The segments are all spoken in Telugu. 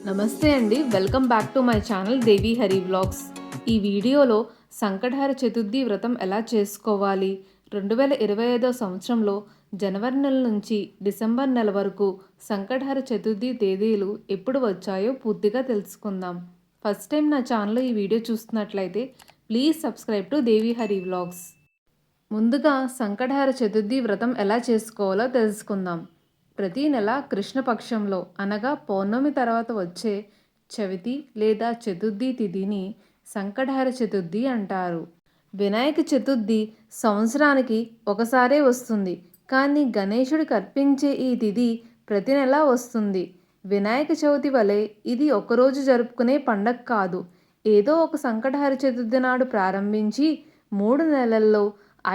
నమస్తే అండి, welcome back to my channel Devi Hari vlogs. ఈ వీడియోలో సంకటహర చతుర్థి వ్రతం ఎలా చేసుకోవాలి, 2025 సంవత్సరంలో జనవరి నెల నుంచి డిసెంబర్ నెల వరకు సంకటహర చతుర్థి తేదీలు ఎప్పుడు వచ్చాయో పూర్తిగా తెలుసుకుందాం. ఫస్ట్ టైం నా ఛానల్లో ఈ వీడియో చూస్తున్నట్లయితే please subscribe to Devi Hari vlogs. ముందుగా సంకటహర చతుర్థి వ్రతం ఎలా చేసుకోవాలో తెలుసుకుందాం. ప్రతి నెల కృష్ణపక్షంలో అనగా పౌర్ణమి తర్వాత వచ్చే చవితి లేదా చతుర్థి తిథిని సంకటహర చతుర్థి అంటారు. వినాయక చతుర్థి సంవత్సరానికి ఒకసారే వస్తుంది, కానీ గణేశుడికి అర్పించే ఈ తిథి ప్రతి నెల వస్తుంది. వినాయక చవితి వలె ఇది ఒకరోజు జరుపుకునే పండగ కాదు. ఏదో ఒక సంకటహర చతుర్థి నాడు ప్రారంభించి 3 నెలల్లో,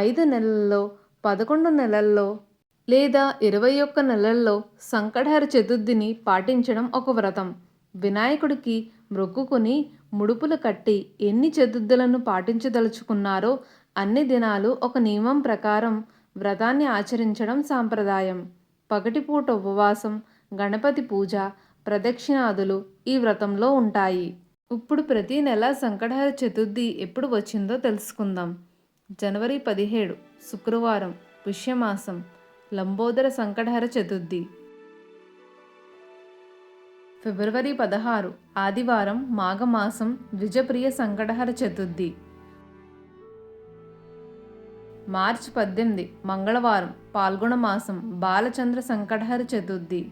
5 నెలల్లో, 11 నెలల్లో లేదా 21 నెలల్లో సంకటహర చతుర్థిని పాటించడం ఒక వ్రతం. వినాయకుడికి మొక్కుకుని ముడుపులు కట్టి ఎన్ని చతుర్థులను పాటించదలుచుకున్నారో అన్ని దినాలు ఒక నియమం ప్రకారం వ్రతాన్ని ఆచరించడం సాంప్రదాయం. పగటిపూట ఉపవాసం, గణపతి పూజ, ప్రదక్షిణాదులు ఈ వ్రతంలో ఉంటాయి. ఇప్పుడు ప్రతి నెల సంకటహర చతుర్థి ఎప్పుడు వచ్చిందో తెలుసుకుందాం. జనవరి 17 శుక్రవారం, పుష్యమాసం, లంబోదర సంకటహర చతుర్థి. ఫిబ్రవరి 16 ఆదివారం, మాఘమాసం, ద్విజప్రియ సంకటహర చతుర్థి. మార్చి 18 మంగళవారం, పాల్గొన మాసం, బాలచంద్ర సంకటహర చతుర్థి.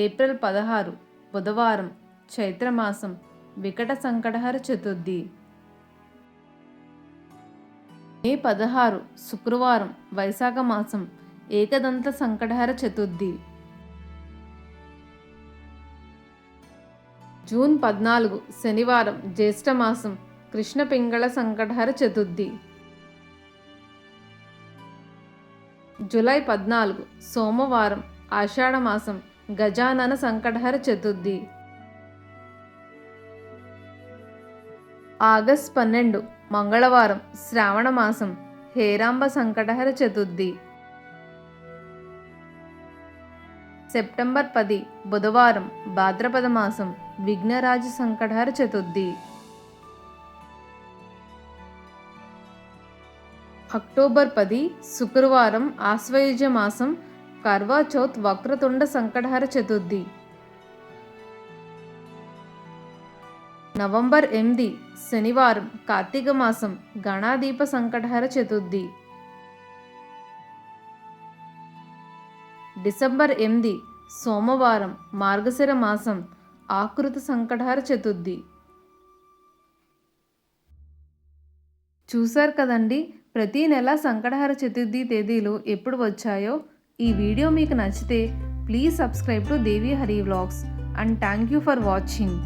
ఏప్రిల్ 16 బుధవారం, చైత్రమాసం, వికట సంకటహర చతుర్థి. మే 16 శుక్రవారం, వైశాఖ మాసం, ఏకదంత సంకటహర చతుర్థి. జూన్ 14 శనివారం, జ్యేష్ఠమాసం, కృష్ణ పింగళ సంకటహర చతుర్థి. జూలై 14 సోమవారం, ఆషాఢమాసం, గజానన సంకటహర చతుర్థి. ఆగస్ట్ 12 మంగళవారం, శ్రావణ మాసం, హేరాంబ సంకటహర చతుర్థి. సెప్టెంబర్ 10 బుధవారం, భాద్రపద మాసం, విఘ్నరాజ సంకటహర చతుర్థి. అక్టోబర్ 10 శుక్రవారం, ఆశ్వయుజ మాసం, కర్వా చౌత్, వక్రతుండ సంకటహర చతుర్థి. నవంబర్ 8 శనివారం, కార్తీక మాసం, గణాదీప సంకటహర చతుర్థి. డిసెంబర్ 8 సోమవారం, మార్గశిర మాసం, ఆకృత సంకటహర చతుర్థి. చూశారు కదండి, ప్రతి నెల సంకటహర చతుర్థి తేదీలు ఎప్పుడు వచ్చాయో. ఈ వీడియో మీకు నచ్చితే please subscribe to Devi Hari vlogs and thank you for watching.